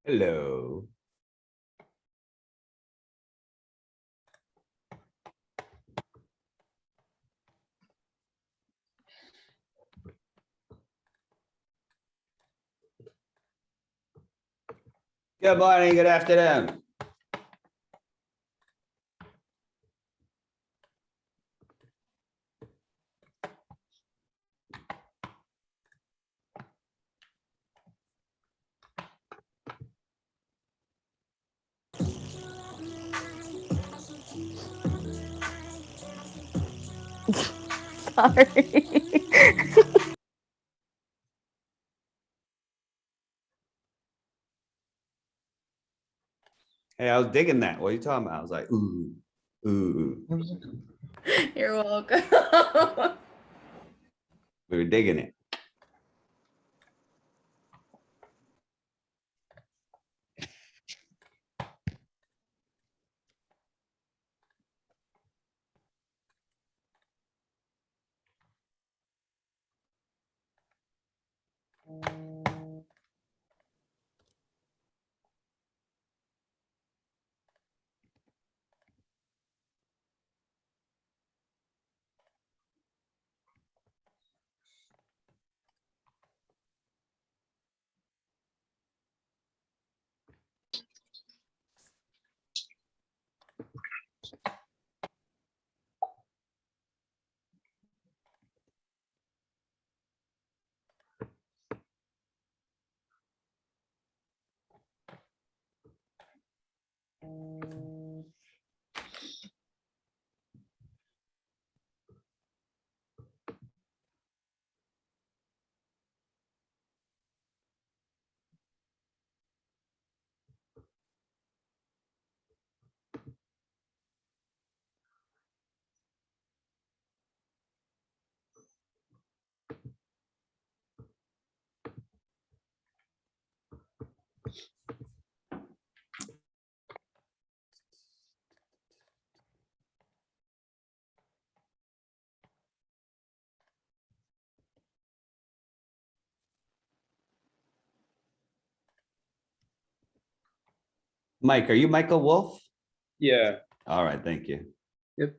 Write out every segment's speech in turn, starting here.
Hello. Good morning, good afternoon. Sorry. Hey, I was digging that. What are you talking about? I was like, ooh, ooh. You're welcome. We were digging it. Mike, are you Michael Wolf? Yeah. All right, thank you. Yep.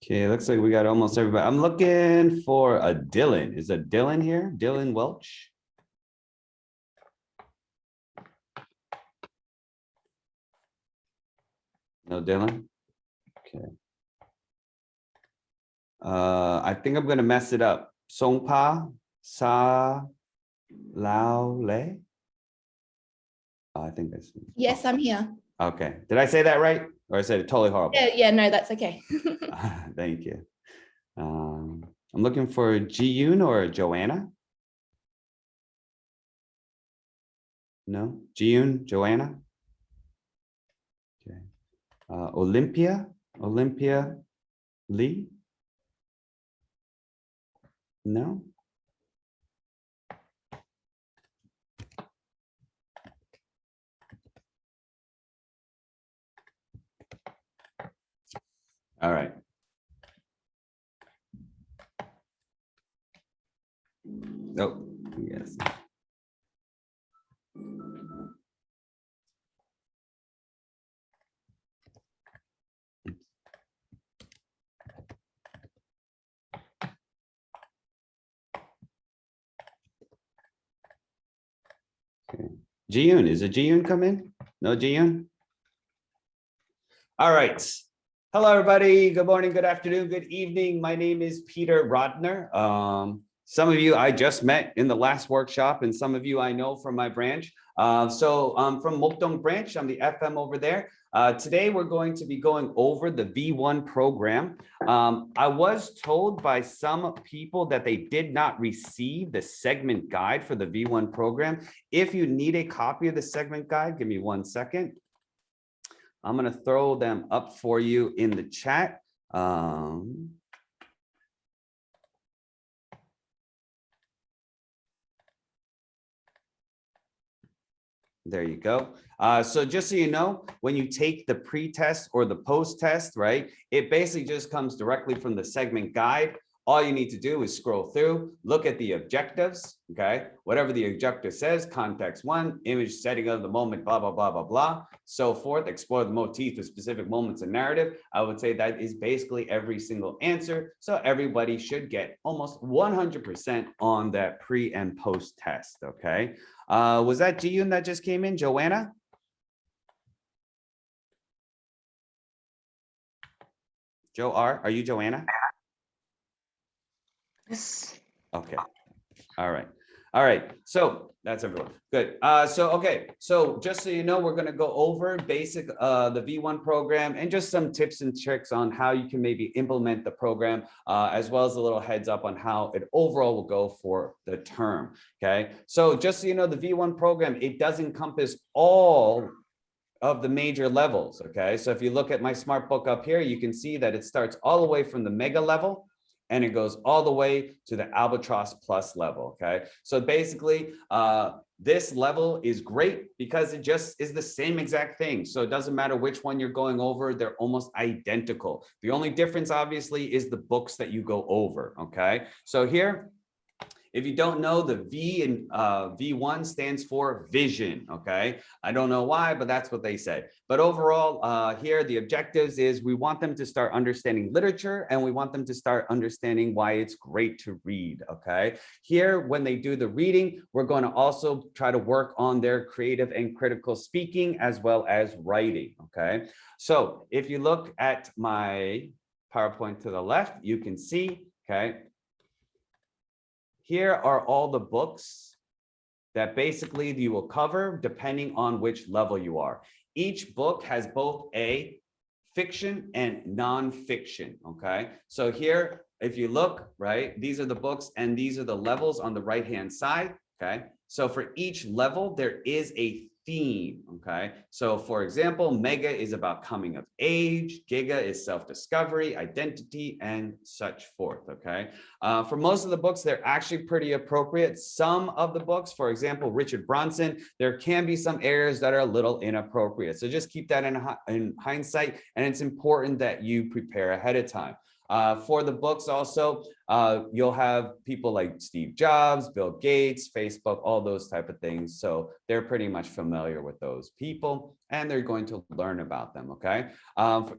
Okay, looks like we got almost everybody. I'm looking for a Dylan. Is a Dylan here? Dylan Welch? No Dylan? Okay. I think I'm gonna mess it up. Songpa Sa Lao Le? I think that's. Yes, I'm here. Okay. Did I say that right? Or I said it totally horrible? Yeah, no, that's okay. Thank you. I'm looking for Ji-yoon or Joanna. No, Ji-yoon, Joanna. Okay. Olympia Lee. No. All right. Oh, yes. Okay. Ji-yoon, is it Ji-yoon come in? No Ji-yoon? All right. Hello, everybody. Good morning, good afternoon, good evening. My name is Peter Rodner. Some of you I just met in the last workshop, and some of you I know from my branch. So I'm from Mokdong branch. I'm the FM over there. Today, we're going to be going over the V1 program. I was told by some people that they did not receive the segment guide for the V1 program. If you need a copy of the segment guide, give me 1 second. I'm going to throw them up for you in the chat. There you go. So just so you know, when you take the pre-test or the post-test, right, it basically just comes directly from the segment guide. All you need to do is scroll through, look at the objectives, okay? Whatever the objective says, context one, image setting of the moment, blah, blah, blah, blah, blah, so forth, explore the motif of specific moments and narrative. I would say that is basically every single answer. So everybody should get almost 100% on that pre and post test, okay? Was that Ji-Yoon that just came in, Joanna? Joe R, are you Joanna? Yes. Okay. All right. All right. So that's everyone. Good. Okay. So just so you know, we're going to go over basic the V1 program and just some tips and tricks on how you can maybe implement the program, as well as a little heads up on how it overall will go for the term. Okay. So just so you know, the V1 program, it does encompass all of the major levels. Okay. So if you look at my smart book up here, you can see that it starts all the way from the mega level and it goes all the way to the Albatross Plus level, okay? So basically, this level is great because it just is the same exact thing. So it doesn't matter which one you're going over, they're almost identical. The only difference, obviously, is the books that you go over, okay? So here, if you don't know, the V in V1 stands for vision, okay? I don't know why, but that's what they said. But overall, here, the objectives is we want them to start understanding literature and we want them to start understanding why it's great to read, okay? Here, when they do the reading, we're going to also try to work on their creative and critical speaking as well as writing, okay? So if you look at my PowerPoint to the left, you can see, okay? Here are all the books that basically you will cover depending on which level you are. Each book has both a fiction and nonfiction, okay? So here, if you look, right, these are the books and these are the levels on the right-hand side, okay? So for each level, there is a theme, okay? So for example, Mega is about coming of age, Giga is self-discovery, identity, and such forth, okay? For most of the books, they're actually pretty appropriate. Some of the books, for example, Richard Bronson, there can be some areas that are a little inappropriate. So just keep that in hindsight, and it's important that you prepare ahead of time. For the books also, you'll have people like Steve Jobs, Bill Gates, Facebook, all those type of things. So they're pretty much familiar with those people and they're going to learn about them, okay?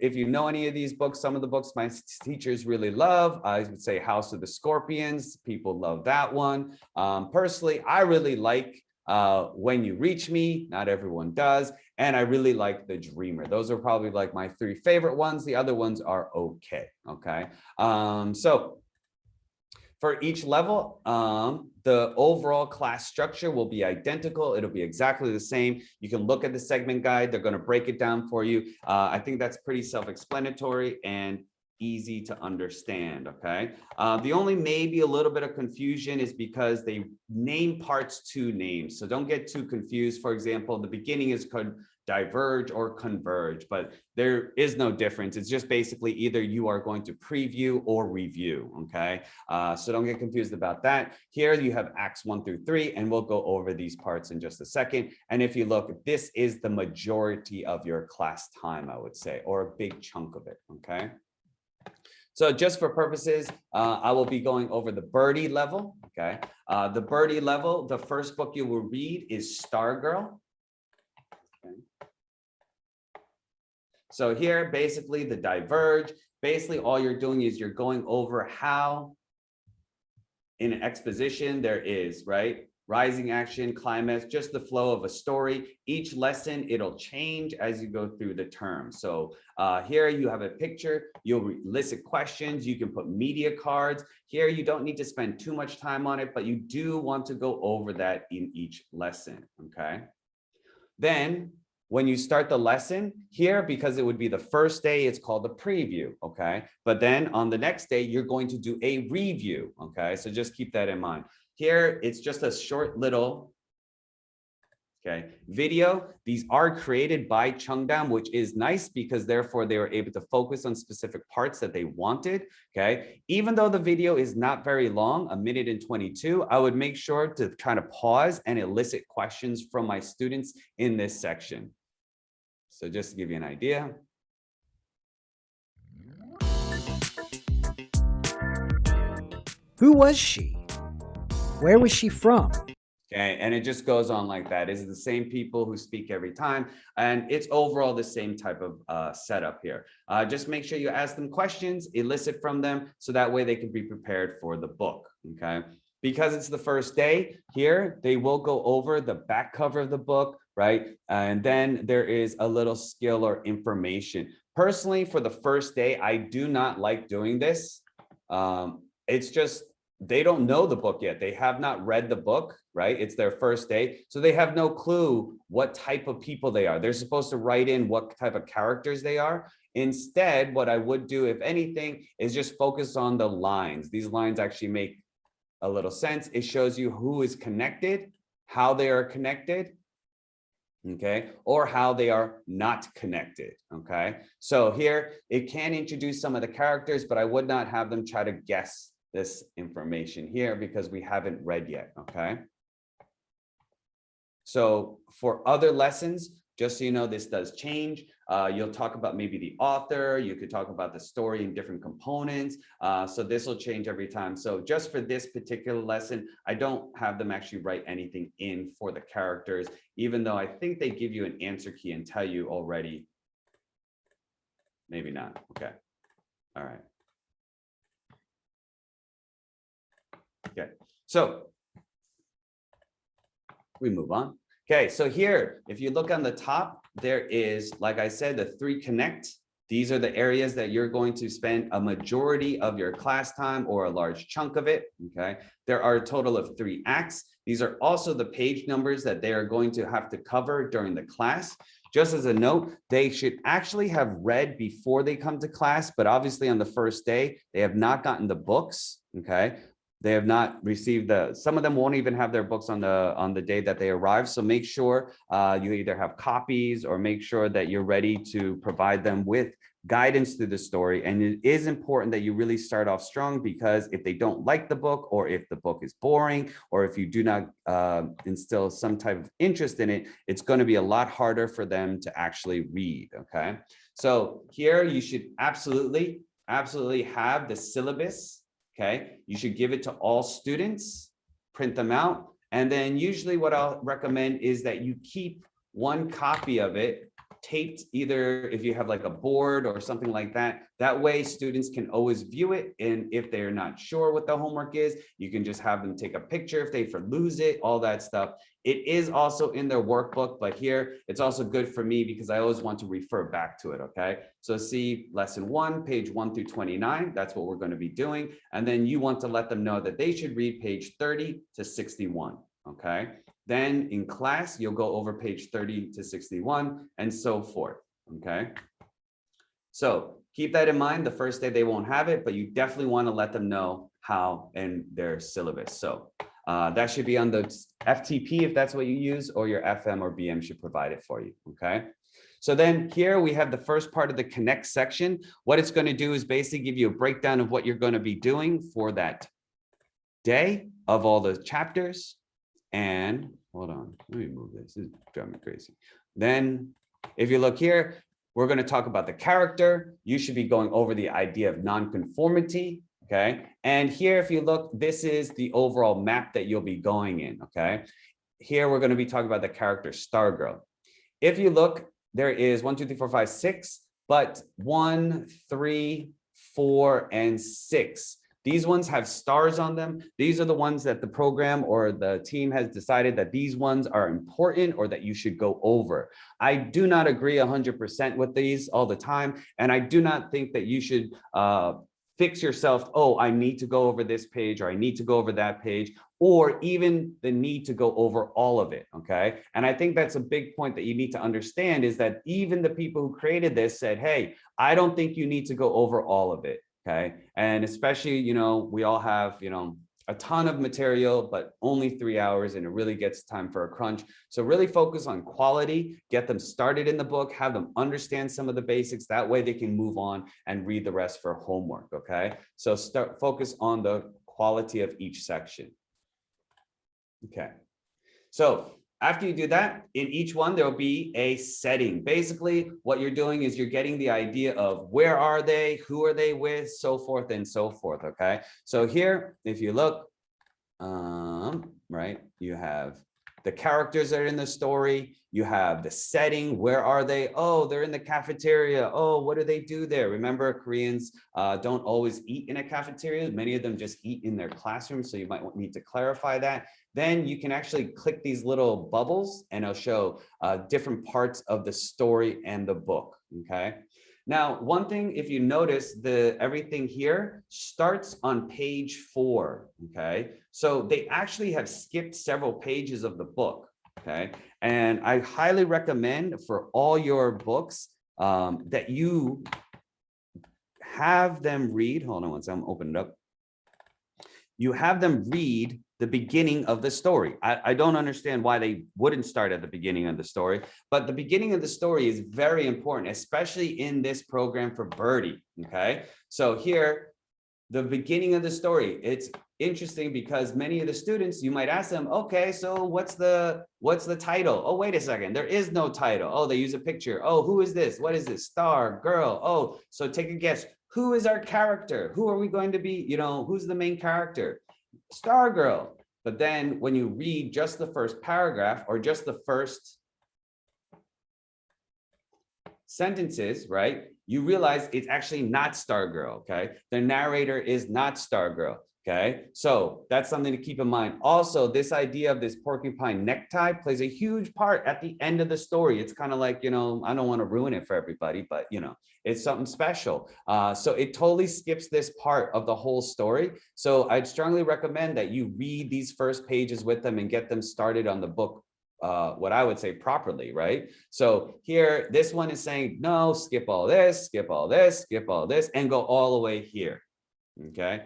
If you know any of these books, some of the books my teachers really love, I would say House of the Scorpions, people love that one. Personally, I really like When You Reach Me, not everyone does. And I really like The Dreamer. Those are probably like my 3 favorite ones. The other ones are okay, okay? So for each level, the overall class structure will be identical. It'll be exactly the same. You can look at the segment guide. They're gonna break it down for you. I think that's pretty self-explanatory and easy to understand, okay? The only maybe a little bit of confusion is because they name parts 2 names. So don't get too confused. For example, the beginning is called diverge or converge, but there is no difference. It's just basically either you are going to preview or review, okay? So don't get confused about that. Here you have acts 1 through 3, and we'll go over these parts in just a second. And if you look, this is the majority of your class time, I would say, or a big chunk of it, okay? So just for purposes, I will be going over the birdie level, okay? The birdie level, the first book you will read is Stargirl. Okay. So here, basically the diverge, basically all you're doing is you're going over how in an exposition there is, right? Rising action, climax, just the flow of a story. Each lesson, it'll change as you go through the term. So here you have a picture, you'll elicit questions, you can put media cards. Here you don't need to spend too much time on it, but you do want to go over that in each lesson, okay? Then when you start the lesson here, because it would be the first day, it's called the preview, okay? But then on the next day, you're going to do a review, okay? So just keep that in mind. Here, it's just a short little video. These are created by Chungdam, which is nice because therefore they were able to focus on specific parts that they wanted. Okay, even though the video is not very long, 1 minute and 22, I would make sure to kind of pause and elicit questions from my students in this section. So just to give you an idea. Who was she? Where was she from? Okay, and it just goes on like that. It's the same people who speak every time, and it's overall the same type of setup here. Just make sure you ask them questions, elicit from them, so that way they can be prepared for the book, okay? Because it's the first day here, they will go over the back cover of the book, right? And then there is a little skill or information. Personally, for the first day, I do not like doing this. It's just, they don't know the book yet. They have not read the book, right? It's their first day. So they have no clue what type of people they are. They're supposed to write in what type of characters they are. Instead, what I would do, if anything, is just focus on the lines. These lines actually make a little sense. It shows you who is connected, how they are connected, okay, or how they are not connected, okay? So here, it can introduce some of the characters, but I would not have them try to guess this information here because we haven't read yet, okay? So for other lessons, just so you know, this does change. You'll talk about maybe the author, you could talk about the story in different components. So this will change every time. So just for this particular lesson, I don't have them actually write anything in for the characters, even though I think they give you an answer key and tell you already. Maybe not, okay, all right. Okay, so we move on. Okay, so here, if you look on the top, there is, like I said, the 3 connect. These are the areas that you're going to spend a majority of your class time or a large chunk of it, okay? There are a total of 3 acts. These are also the page numbers that they are going to have to cover during the class. Just as a note, they should actually have read before they come to class, but obviously on the first day, they have not gotten the books, okay? They have not received some of them won't even have their books on the day that they arrive. So make sure you either have copies or make sure that you're ready to provide them with guidance through the story. And it is important that you really start off strong, because if they don't like the book, or if the book is boring, or if you do not instill some type of interest in it, it's going to be a lot harder for them to actually read, okay? So here you should absolutely have the syllabus. Okay, you should give it to all students, print them out, and then usually what I'll recommend is that you keep 1 copy of it taped, either if you have like a board or something like that. That way students can always view it, and if they're not sure what the homework is, you can just have them take a picture if they lose it, all that stuff. It is also in their workbook, but here it's also good for me because I always want to refer back to it, okay? So see lesson 1, page 1 through 29, that's what we're going to be doing. And then you want to let them know that they should read page 30 to 61, okay? Then in class, you'll go over page 30 to 61 and so forth, okay? So keep that in mind. The first day they won't have it, but you definitely want to let them know how in their syllabus. So that should be on the FTP if that's what you use, or your FM or BM should provide it for you, okay? So then here we have the first part of the connect section. What it's going to do is basically give you a breakdown of what you're going to be doing for that day of all the chapters. And hold on, let me move this. This is driving me crazy. Then if you look here, we're going to talk about the character. You should be going over the idea of nonconformity. Okay. And here, if you look, this is the overall map that you'll be going in. Okay. Here, we're going to be talking about the character Stargirl. If you look, there is 1, 2, 3, 4, 5, 6, but 1, 3, 4, and 6. These ones have stars on them. These are the ones that the program or the team has decided that these ones are important or that you should go over. I do not agree 100% with these all the time. And I do not think that you should fix yourself, oh, I need to go over this page, or I need to go over that page, or even the need to go over all of it, okay? And I think that's a big point that you need to understand, is that even the people who created this said, hey, I don't think you need to go over all of it, okay? And especially, you know, we all have, you know, a ton of material, but only 3 hours, and it really gets time for a crunch. So really focus on quality, get them started in the book, have them understand some of the basics. That way they can move on and read the rest for homework, okay? So focus on the quality of each section. Okay, so after you do that, in each one, there'll be a setting. Basically, what you're doing is you're getting the idea of where are they, who are they with, so forth and so forth, okay? So here, if you look, right, you have the characters that are in the story, you have the setting, where are they? Oh, they're in the cafeteria. Oh, what do they do there? Remember, Koreans don't always eat in a cafeteria. Many of them just eat in their classroom, so you might need to clarify that. Then you can actually click these little bubbles and it'll show different parts of the story and the book, okay? Now, one thing, if you notice, everything here starts on page 4, okay? So they actually have skipped several pages of the book, okay? And I highly recommend for all your books that you have them read, hold on one second, I'm opening it up. You have them read the beginning of the story. I don't understand why they wouldn't start at the beginning of the story, but the beginning of the story is very important, especially in this program for Birdie, okay? So here, the beginning of the story, it's interesting because many of the students, you might ask them, okay, so what's the title? Oh, wait a second, there is no title. Oh, they use a picture. Oh, who is this? What is this? Star, girl. Oh, so take a guess. Who is our character? Who are we going to be? You know, who's the main character? Star girl. But then when you read just the first paragraph or just the first sentences, right, you realize it's actually not Stargirl, okay? The narrator is not Stargirl, okay? So that's something to keep in mind. Also, this idea of this porcupine necktie plays a huge part at the end of the story. It's kind of like, you know, I don't want to ruin it for everybody, but, you know, it's something special. So it totally skips this part of the whole story. So I'd strongly recommend that you read these first pages with them and get them started on the book, what I would say properly, right? So here, this one is saying, no, skip all this, skip all this, skip all this, and go all the way here, okay?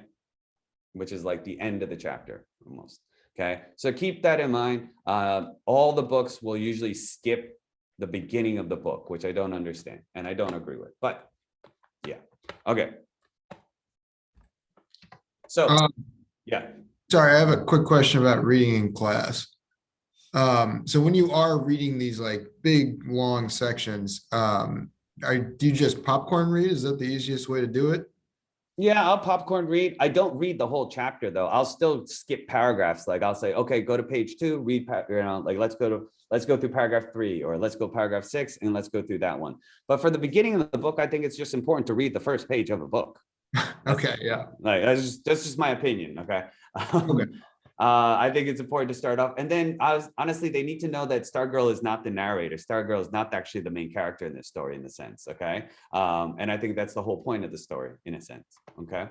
Which is like the end of the chapter almost, okay? So keep that in mind. All the books will usually skip the beginning of the book, which I don't understand and I don't agree with, but yeah, okay. So, yeah. Sorry, I have a quick question about reading in class. So when you are reading these like big, long sections, do you just popcorn read? Is that the easiest way to do it? Yeah, I'll popcorn read. I don't read the whole chapter though. I'll still skip paragraphs. Like I'll say, okay, go to page 2, read, you know, like let's go through paragraph 3, or let's go paragraph 6, and let's go through that one. But for the beginning of the book, I think it's just important to read the first page of a book. Okay, yeah. Like that's just my opinion. Okay. Okay. I think it's important to start off, and then honestly, they need to know that Stargirl is not the narrator. Stargirl is not actually the main character in this story, in the sense. Okay, and I think that's the whole point of the story, in a sense. Okay,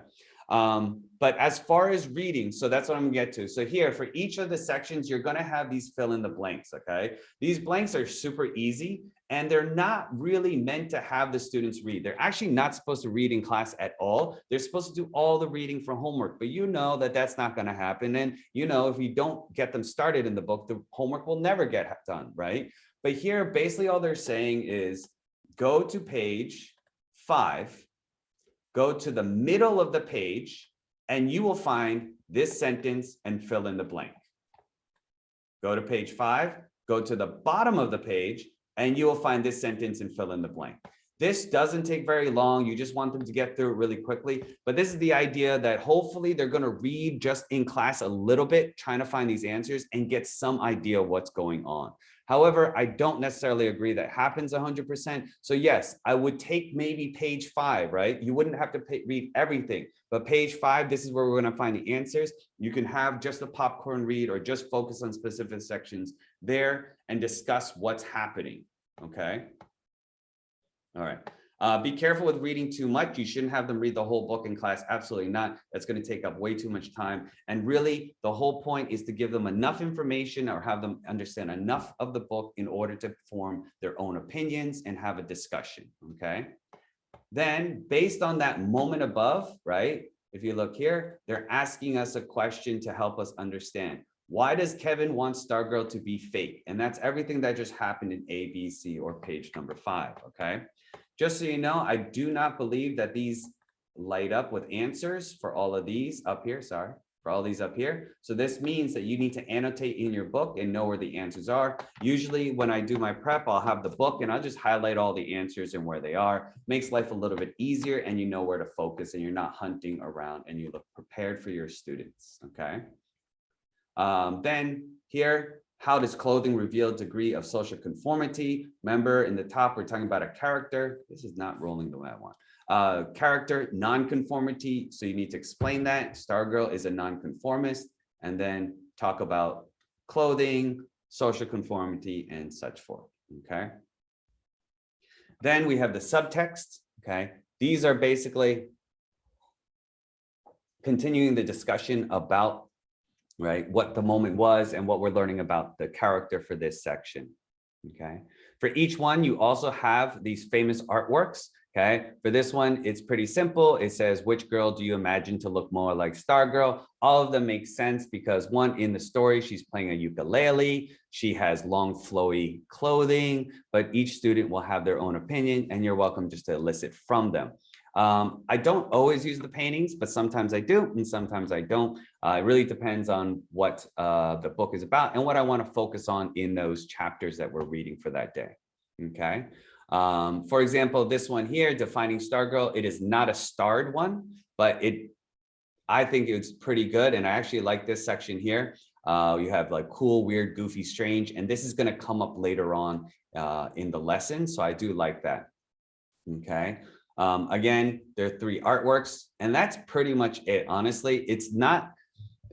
but as far as reading, so that's what I'm gonna get to. So here, for each of the sections, you're gonna have these fill in the blanks. Okay, these blanks are super easy, and they're not really meant to have the students read. They're actually not supposed to read in class at all. They're supposed to do all the reading for homework, but you know that that's not going to happen. And you know, if you don't get them started in the book, the homework will never get done, right? But here, basically all they're saying is go to page 5, go to the middle of the page, and you will find this sentence and fill in the blank. Go to page 5, go to the bottom of the page, and you will find this sentence and fill in the blank. This doesn't take very long. You just want them to get through it really quickly. But this is the idea that hopefully they're going to read just in class a little bit, trying to find these answers and get some idea of what's going on. However, I don't necessarily agree that happens 100%. So yes, I would take maybe page 5, right? You wouldn't have to read everything, but page 5, this is where we're going to find the answers. You can have just a popcorn read or just focus on specific sections there and discuss what's happening. Okay. All right. Be careful with reading too much. You shouldn't have them read the whole book in class. Absolutely not. That's going to take up way too much time. And really, the whole point is to give them enough information or have them understand enough of the book in order to form their own opinions and have a discussion, okay? Then, based on that moment above, right? If you look here, they're asking us a question to help us understand. Why does Kevin want Stargirl to be fake? And that's everything that just happened in A, B, C, or page number 5, okay? Just so you know, I do not believe that these light up with answers for all of these up here, sorry, for all these up here. So this means that you need to annotate in your book and know where the answers are. Usually when I do my prep, I'll have the book and I'll just highlight all the answers and where they are. Makes life a little bit easier and you know where to focus and you're not hunting around and you look prepared for your students, okay? Then here, how does clothing reveal degree of social conformity? Remember in the top, we're talking about a character. This is not rolling the way I want. Character, nonconformity. So you need to explain that. Stargirl is a nonconformist. And then talk about clothing, social conformity, and such forth, okay? Then we have the subtext, okay? These are basically continuing the discussion about right? What the moment was and what we're learning about the character for this section, okay? For each one, you also have these famous artworks, okay? For this one, it's pretty simple. It says, which girl do you imagine to look more like Stargirl? All of them make sense because one, in the story, she's playing a ukulele. She has long flowy clothing, but each student will have their own opinion and you're welcome just to elicit from them. I don't always use the paintings, but sometimes I do and sometimes I don't. It really depends on what the book is about and what I want to focus on in those chapters that we're reading for that day, okay? For example, this one here, Defining Stargirl, it is not a starred one, but I think it's pretty good. And I actually like this section here. You have like cool, weird, goofy, strange, and this is going to come up later on in the lesson. So I do like that, okay? Again, there are 3 artworks and that's pretty much it. Honestly, it's not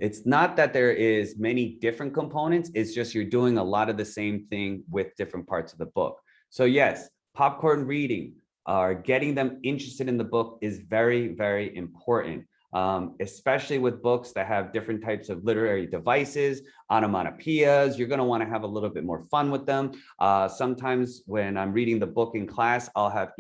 that there is many different components. It's just you're doing a lot of the same thing with different parts of the book. So yes, popcorn reading or getting them interested in the book is very, very important. Especially with books that have different types of literary devices, onomatopoeias, you're going to want to have a little bit more fun with them. Sometimes when I'm reading the book in class, I'll have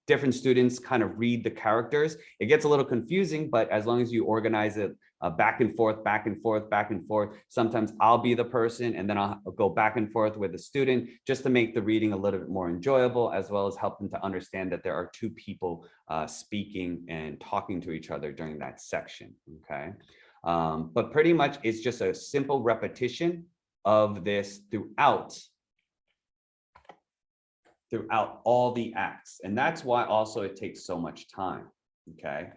different students kind of read the characters. It gets a little confusing, but as long as you organize it back and forth, back and forth, back and forth, sometimes I'll be the person and then I'll go back and forth with the student just to make the reading a little bit more enjoyable, as well as help them to understand that there are 2 people speaking and talking to each other during that section, okay? But pretty much it's just a simple repetition of this throughout all the acts. And that's why also it takes so much time, okay?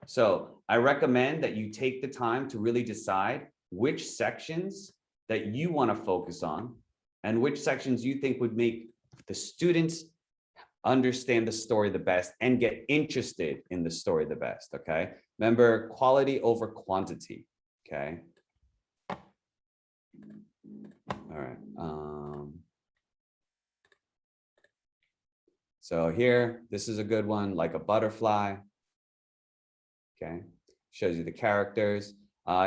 So I recommend that you take the time to really decide which sections that you want to focus on and which sections you think would make the students understand the story the best and get interested in the story the best, okay? Remember, quality over quantity, okay? All right. So here, this is a good one, like a butterfly. Okay, shows you the characters.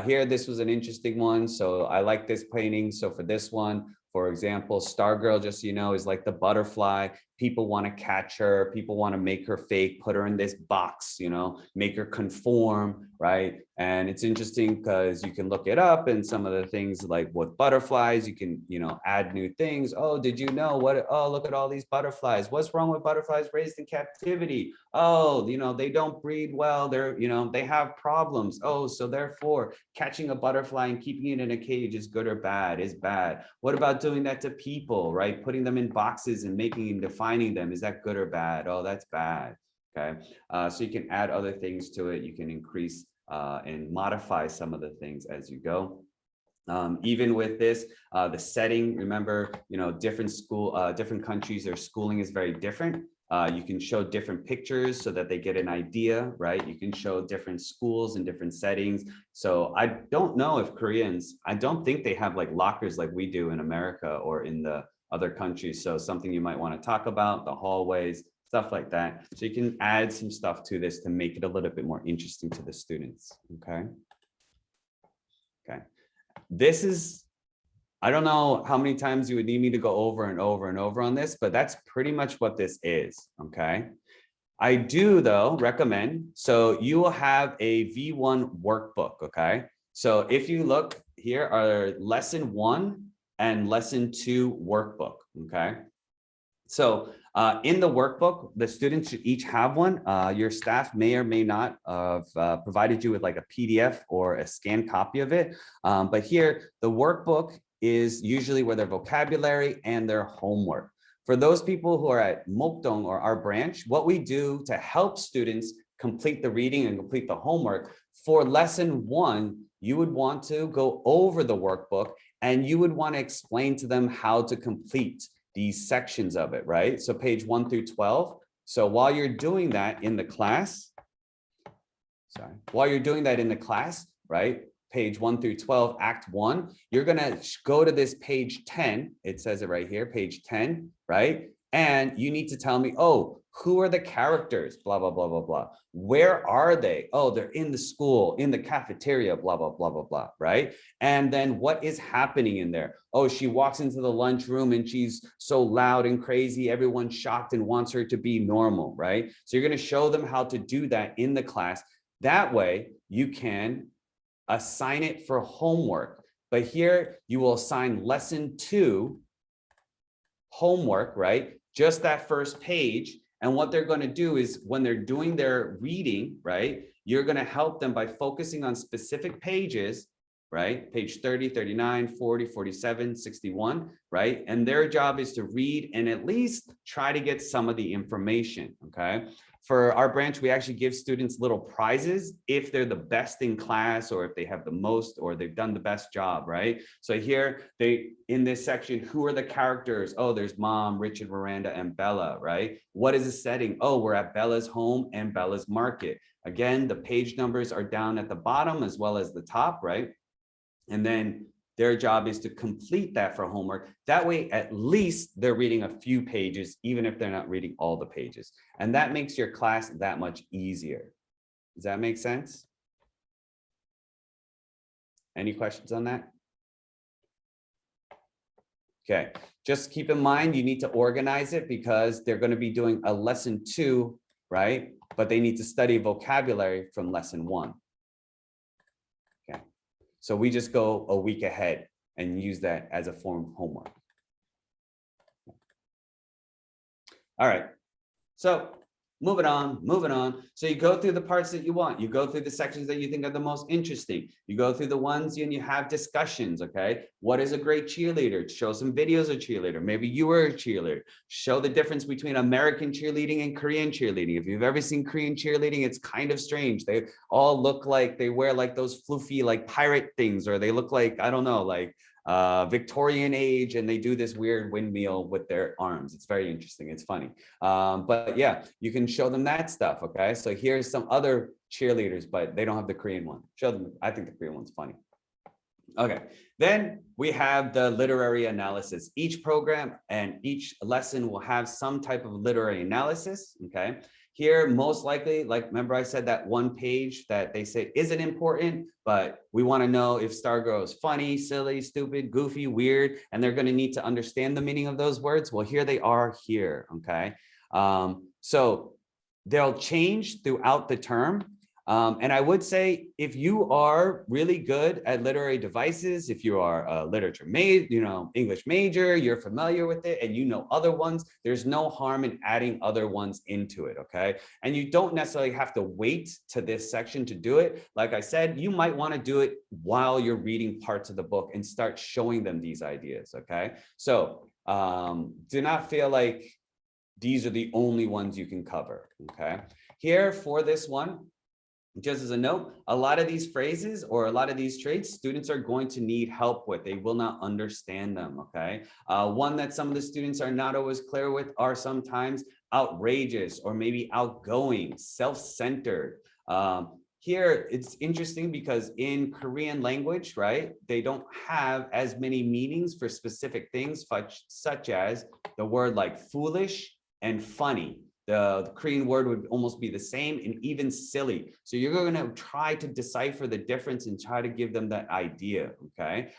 Here, this was an interesting one. So I like this painting. So for this one, for example, Stargirl, just so you know, is like the butterfly. People want to catch her. People want to make her fake, put her in this box, you know, make her conform, right? And it's interesting because you can look it up and some of the things like with butterflies, you can, you know, add new things. Oh, did you know what? Oh, look at all these butterflies. What's wrong with butterflies raised in captivity? Oh, you know, they don't breed well. They're, you know, they have problems. Oh, so therefore catching a butterfly and keeping it in a cage is good or bad, is bad. What about doing that to people, right? Putting them in boxes and making and defining them. Is that good or bad? Oh, that's bad. Okay. So you can add other things to it. You can increase and modify some of the things as you go. Even with this, the setting, remember, you know, different countries, their schooling is very different. You can show different pictures so that they get an idea, right? You can show different schools and different settings. So I don't know if Koreans, I don't think they have like lockers like we do in America or in the other countries. So something you might want to talk about, the hallways, stuff like that. So you can add some stuff to this to make it a little bit more interesting to the students, okay? Okay, this is, I don't know how many times you would need me to go over and over and over on this, but that's pretty much what this is, okay? I do though recommend, so you will have a V1 workbook, okay? So if you look, here are lesson 1 and lesson 2 workbook, okay? So in the workbook, the students should each have one. Your staff may or may not have provided you with like a PDF or a scanned copy of it. But here, the workbook is usually where their vocabulary and their homework. For those people who are at Mokdong or our branch, what we do to help students complete the reading and complete the homework, for lesson 1, you would want to go over the workbook and you would want to explain to them how to complete these sections of it, right? So page 1 through 12. So while you're doing that in the class, right? Page 1 through 12, act 1, you're gonna go to this page 10. It says it right here, page 10, right? And you need to tell me, oh, who are the characters? Blah, blah, blah, blah, blah. Where are they? Oh, they're in the school, in the cafeteria, blah, blah, blah, blah, blah, right? And then what is happening in there? Oh, she walks into the lunchroom and she's so loud and crazy. Everyone's shocked and wants her to be normal, right? So you're gonna show them how to do that in the class. That way you can assign it for homework. But here you will assign lesson 2 homework, right? Just that first page. And what they're going to do is when they're doing their reading, right? You're going to help them by focusing on specific pages, right? Page 30, 39, 40, 47, 61, right? And their job is to read and at least try to get some of the information, okay? For our branch, we actually give students little prizes if they're the best in class or if they have the most or they've done the best job, right? So here, in this section, who are the characters? Oh, there's Mom, Richard, Miranda, and Bella, right? What is the setting? Oh, we're at Bella's home and Bella's market. Again, the page numbers are down at the bottom as well as the top, right? And then their job is to complete that for homework. That way, at least they're reading a few pages, even if they're not reading all the pages. And that makes your class that much easier. Does that make sense? Any questions on that? Okay, just keep in mind, you need to organize it because they're going to be doing a lesson 2, right? But they need to study vocabulary from lesson 1. So we just go a week ahead and use that as a form of homework. All right, so moving on. So you go through the parts that you want. You go through the sections that you think are the most interesting. You go through the ones and you have discussions, okay? What is a great cheerleader? Show some videos of cheerleader. Maybe you were a cheerleader. Show the difference between American cheerleading and Korean cheerleading. If you've ever seen Korean cheerleading, it's kind of strange. They all look like they wear like those floofy like pirate things, or they look like, I don't know, like Victorian age, and they do this weird windmill with their arms. It's very interesting. It's funny. But yeah, you can show them that stuff. Okay. So here's some other cheerleaders, but they don't have the Korean one. Show them. I think the Korean one's funny. Okay. Then we have the literary analysis. Each program and each lesson will have some type of literary analysis. Okay. Here, most likely, like, remember I said that one page that they say isn't important, but we want to know if Stargirl is funny, silly, stupid, goofy, weird, and they're going to need to understand the meaning of those words. Well, here they are here, okay? So they'll change throughout the term. And I would say if you are really good at literary devices, if you are a literature major, English major, you're familiar with it and you know other ones, there's no harm in adding other ones into it, okay? And you don't necessarily have to wait to this section to do it. Like I said, you might want to do it while you're reading parts of the book and start showing them these ideas, okay? So do not feel like these are the only ones you can cover, okay? Here for this one, just as a note, a lot of these phrases or a lot of these traits, students are going to need help with. They will not understand them, okay? One that some of the students are not always clear with are sometimes outrageous or maybe outgoing, self-centered. here it's interesting because in Korean language, right, they don't have as many meanings for specific things, such as the word like foolish and funny. The Korean word would almost be the same, and even silly. So you're going to try to decipher the difference and try to give them that idea, okay?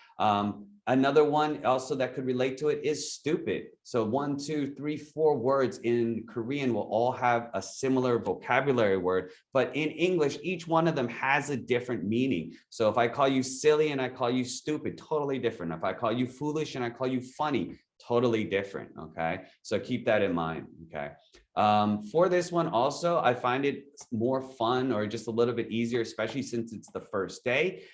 Another one also that could relate to it is stupid. So 1, 2, 3, 4 words in Korean will all have a similar vocabulary word, but in English, each one of them has a different meaning. So if I call you silly and I call you stupid, totally different. If I call you foolish and I call you funny, totally different, okay? So keep that in mind, okay? For this one also, I find it more fun or just a little bit easier, especially since it's the first day.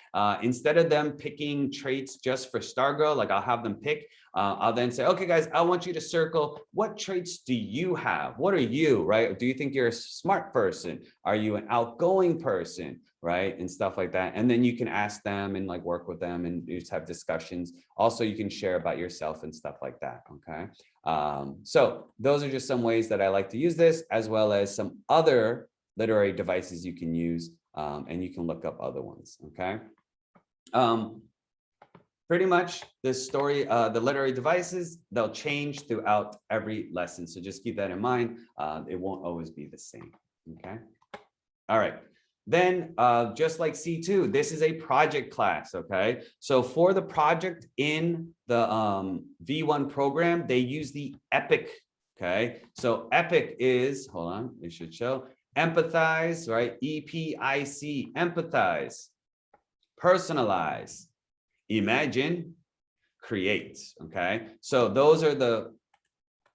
Instead of them picking traits just for Stargirl, like I'll have them pick, I'll then say, okay, guys, I want you to circle, what traits do you have? What are you, right? Do you think you're a smart person? Are you an outgoing person, right? And stuff like that. And then you can ask them and like work with them and just have discussions. Also, you can share about yourself and stuff like that, okay? So those are just some ways that I like to use this, as well as some other literary devices you can use, and you can look up other ones, okay? Pretty much the story, the literary devices, they'll change throughout every lesson. So just keep that in mind. It won't always be the same, okay? All right. Then just like C2, this is a project class, okay? So for the project in the V1 program, they use the EPIC, okay? So EPIC is, hold on, it should show, empathize, right? EPIC, empathize, personalize, imagine, create, okay? So those are the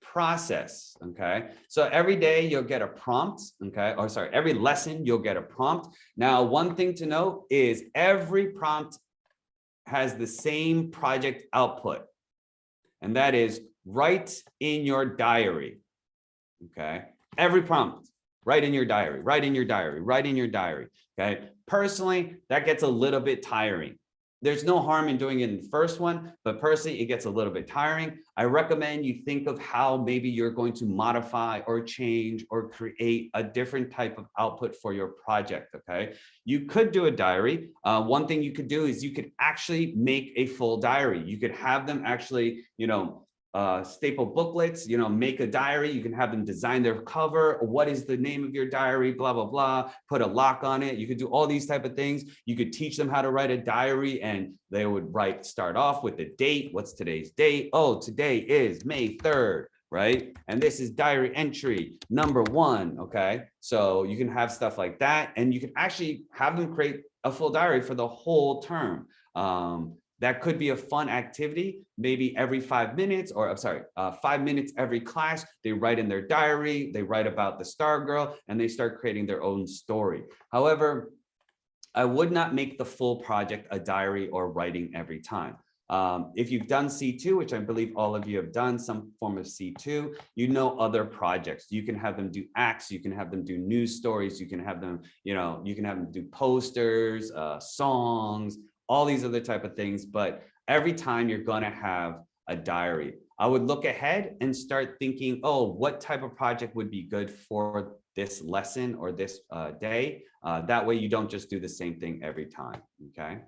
process, okay? So every day you'll get a prompt, okay? Or sorry, every lesson you'll get a prompt. Now, one thing to note is every prompt has the same project output, and that is write in your diary, okay? Every prompt, write in your diary, write in your diary, write in your diary, okay? Personally, that gets a little bit tiring. There's no harm in doing it in the first one, but personally, it gets a little bit tiring. I recommend you think of how maybe you're going to modify or change or create a different type of output for your project, okay? You could do a diary. One thing you could do is you could actually make a full diary. You could have them actually, you know, staple booklets, you know, make a diary. You can have them design their cover. What is the name of your diary? Blah, blah, blah. Put a lock on it. You could do all these type of things. You could teach them how to write a diary, and they would start off with the date. What's today's date? Oh, today is May 3rd, right? And this is diary entry number 1, okay? So you can have stuff like that, and you can actually have them create a full diary for the whole term. That could be a fun activity, maybe every 5 minutes, or I'm sorry, 5 minutes every class, they write in their diary, they write about the Stargirl, and they start creating their own story. However, I would not make the full project a diary or writing every time. If you've done C2, which I believe all of you have done some form of C2, you know other projects. You can have them do acts, you can have them do news stories, you can have them, you know, you can have them do posters, songs, all these other type of things, but every time you're gonna have a diary. I would look ahead and start thinking, oh, what type of project would be good for this lesson or this day? That way you don't just do the same thing every time, okay?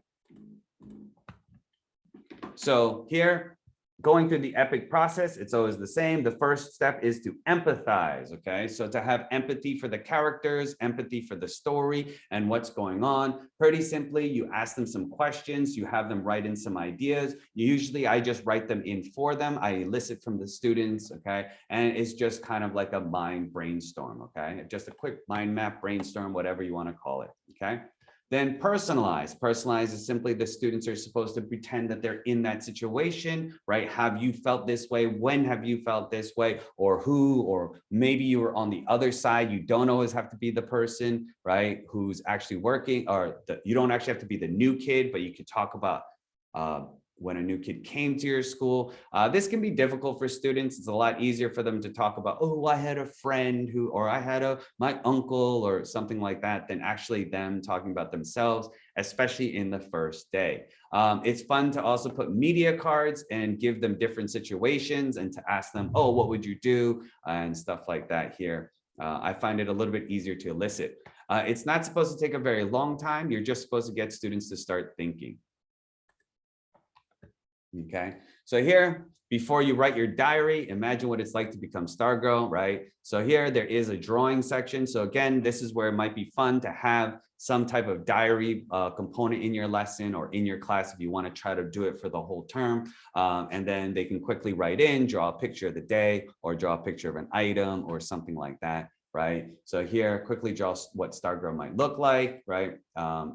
So here, going through the EPIC process, it's always the same. The first step is to empathize, okay? So to have empathy for the characters, empathy for the story and what's going on. Pretty simply, you ask them some questions, you have them write in some ideas. Usually I just write them in for them. I elicit from the students, okay? And it's just kind of like a mind brainstorm, okay? Just a quick mind map brainstorm, whatever you wanna call it, okay? Then personalize. Personalize is simply the students are supposed to pretend that they're in that situation, right? Have you felt this way? When have you felt this way? Or who, or maybe you were on the other side. You don't always have to be the person, right? Who's actually working, or you don't actually have to be the new kid, but you could talk about when a new kid came to your school. This can be difficult for students. It's a lot easier for them to talk about, oh, I had a friend who, or I had my uncle or something like that, than actually them talking about themselves, especially in the first day. It's fun to also put media cards and give them different situations and to ask them, oh, what would you do? And stuff like that here. I find it a little bit easier to elicit. It's not supposed to take a very long time. You're just supposed to get students to start thinking. Okay, so here, before you write your diary, imagine what it's like to become Stargirl, right? So here there is a drawing section. So again, this is where it might be fun to have some type of diary component in your lesson or in your class if you want to try to do it for the whole term. And then they can quickly write in, draw a picture of the day or draw a picture of an item or something like that, right? So here, quickly draw what Stargirl might look like, right?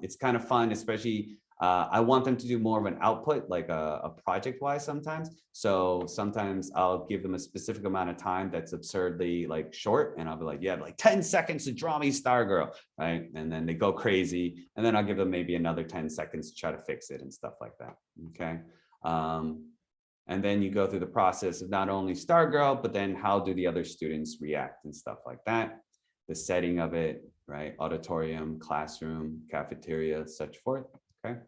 It's kind of fun, especially I want them to do more of an output, like a project-wise sometimes. So sometimes I'll give them a specific amount of time that's absurdly like short, and I'll be like, yeah, like 10 seconds to draw me Stargirl, right? And then they go crazy, and then I'll give them maybe another 10 seconds to try to fix it and stuff like that, okay? And then you go through the process of not only Stargirl, but then how do the other students react and stuff like that. The setting of it, right? Auditorium, classroom, cafeteria, such forth, okay?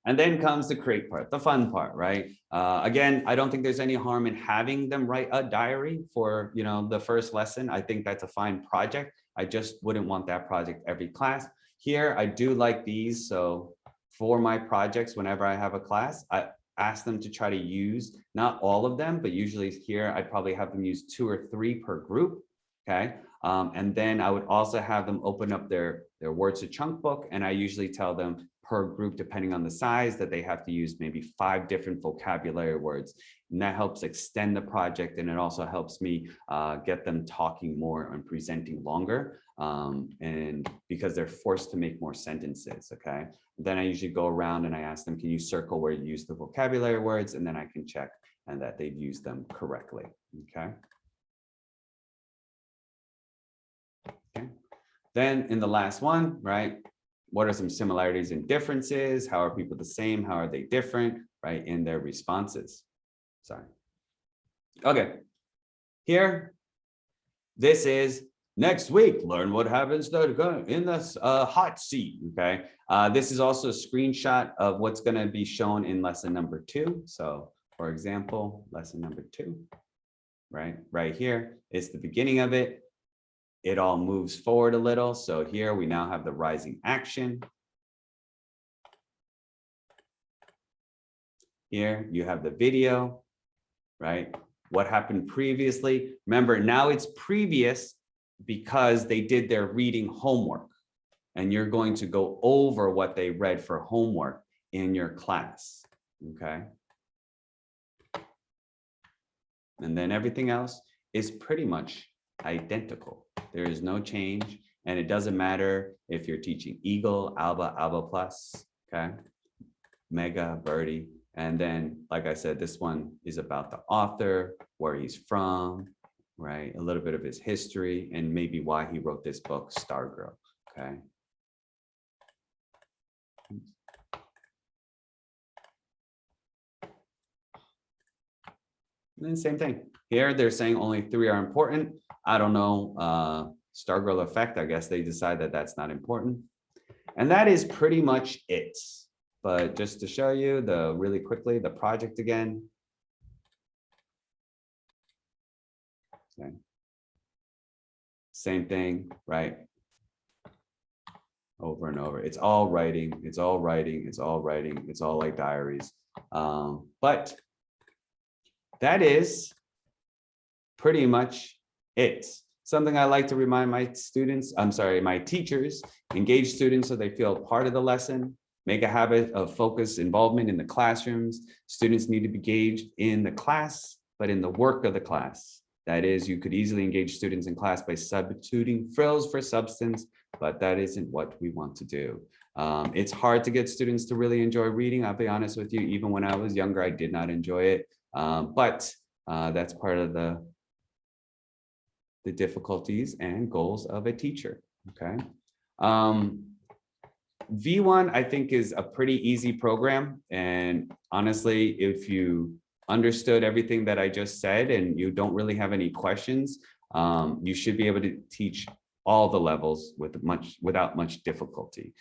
And then comes the create part, the fun part, right? Again, I don't think there's any harm in having them write a diary for, you know, the first lesson. I think that's a fine project. I just wouldn't want that project every class. Here, I do like these. So for my projects, whenever I have a class, I ask them to try to use, not all of them, but usually here, I'd probably have them use 2 or 3 per group, okay? And then I would also have them open up their words to chunk book. And I usually tell them per group, depending on the size, that they have to use maybe 5 different vocabulary words. And that helps extend the project. And it also helps me get them talking more and presenting longer. And because they're forced to make more sentences, okay? Then I usually go around and I ask them, can you circle where you use the vocabulary words? And then I can check and that they've used them correctly, okay? Then in the last one, right? What are some similarities and differences? How are people the same? How are they different, right? In their responses. Sorry. Okay. Here, this is next week. Learn what happens in this hot seat, okay? This is also a screenshot of what's gonna be shown in lesson number 2. So for example, lesson number 2, right here is the beginning of it. It all moves forward a little. So here we now have the rising action. Here you have the video, right? What happened previously. Remember, now it's previous because they did their reading homework. And you're going to go over what they read for homework in your class, okay? And then everything else is pretty much identical. There is no change, and it doesn't matter if you're teaching Eagle, Alba, Alba Plus, okay, Mega, Birdie, and then, like I said, this one is about the author, where he's from, right, a little bit of his history, and maybe why he wrote this book, Stargirl, okay. And then same thing. Here, they're saying only 3 are important. I don't know, Stargirl effect, I guess they decide that that's not important. And that is pretty much it. But just to show you really quickly, the project again. Okay. Same thing, right? Over and over. It's all writing, it's all writing, it's all writing, it's all like diaries. But that is pretty much it. Something I like to remind my students, my teachers, engage students so they feel part of the lesson, make a habit of focused involvement in the classrooms. Students need to be engaged in the class, but in the work of the class. That is, you could easily engage students in class by substituting frills for substance, but that isn't what we want to do. It's hard to get students to really enjoy reading. I'll be honest with you, even when I was younger, I did not enjoy it. But that's part of the difficulties and goals of a teacher, okay? V1, I think, is a pretty easy program. And honestly, if you understood everything that I just said and you don't really have any questions, you should be able to teach all the levels without much difficulty.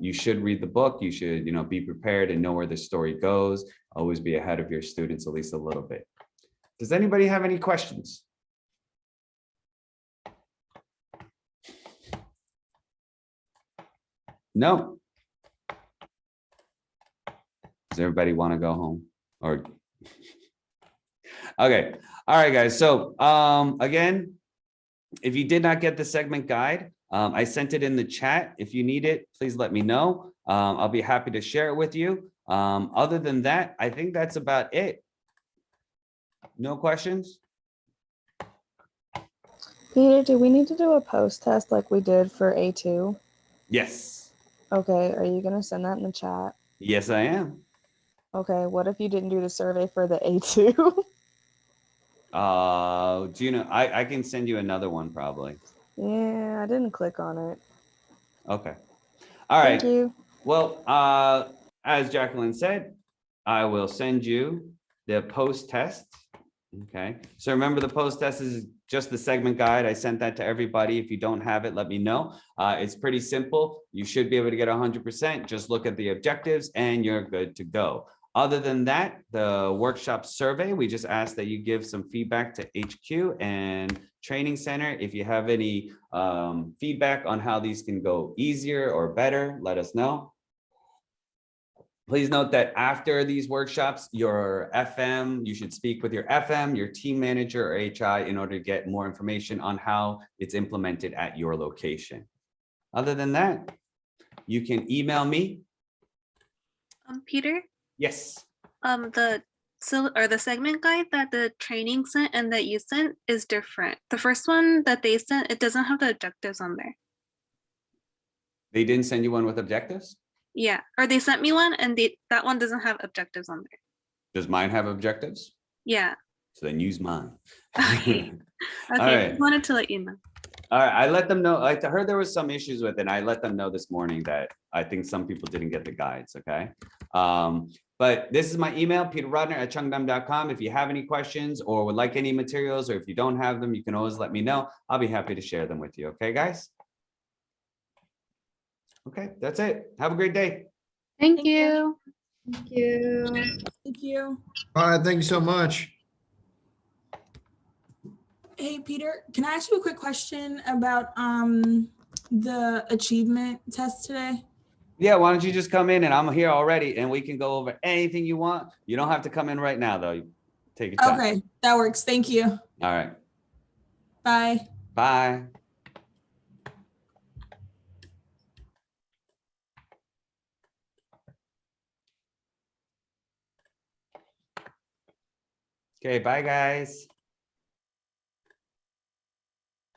You should read the book. You should, be prepared and know where the story goes. Always be ahead of your students at least a little bit. Does anybody have any questions? No. Does everybody want to go home or? Okay. All right, guys. So again, if you did not get the segment guide, I sent it in the chat. If you need it, please let me know. I'll be happy to share it with you. Other than that, I think that's about it. No questions? Peter, do we need to do a post test like we did for A2? Yes. Okay, are you gonna send that in the chat? Yes, I am. Okay, what if you didn't do the survey for the A2? Do you know, I can send you another one probably. Yeah, I didn't click on it. Okay. All right. Thank you. Well, as Jacqueline said, I will send you the post test. Okay. So remember, the post test is just the segment guide. I sent that to everybody. If you don't have it, let me know. It's pretty simple. You should be able to get 100%. Just look at the objectives and you're good to go. Other than that, the workshop survey, we just ask that you give some feedback to HQ and Training Center. If you have any feedback on how these can go easier or better, let us know. Please note that after these workshops, your FM, you should speak with your FM, your team manager or HI in order to get more information on how it's implemented at your location. Other than that, you can email me. Peter, Yes. the segment guide that the training sent and that you sent is different. The first one that they sent, it doesn't have the objectives on there. They didn't send you one with objectives? Yeah, or they sent me one and that one doesn't have objectives on there. Does mine have objectives? Yeah. So then use mine. Okay. All Okay. right. I wanted to let you know. All right, I let them know. I heard there was some issues with it. And I let them know this morning that I think some people didn't get the guides. Okay. But this is my email, peterrodner@chungdam.com. If you have any questions or would like any materials, or if you don't have them, you can always let me know. I'll be happy to share them with you. Okay, guys? Okay, that's it. Have a great day. Thank you. Thank you. Thank you. All right, thank you so much. Hey, Peter, can I ask you a quick question about the achievement test today? Yeah, why don't you just come in and I'm here already and we can go over anything you want. You don't have to come in right now though. Take your time. Okay, that works. Thank you. All right. Bye. Bye. Okay, bye guys.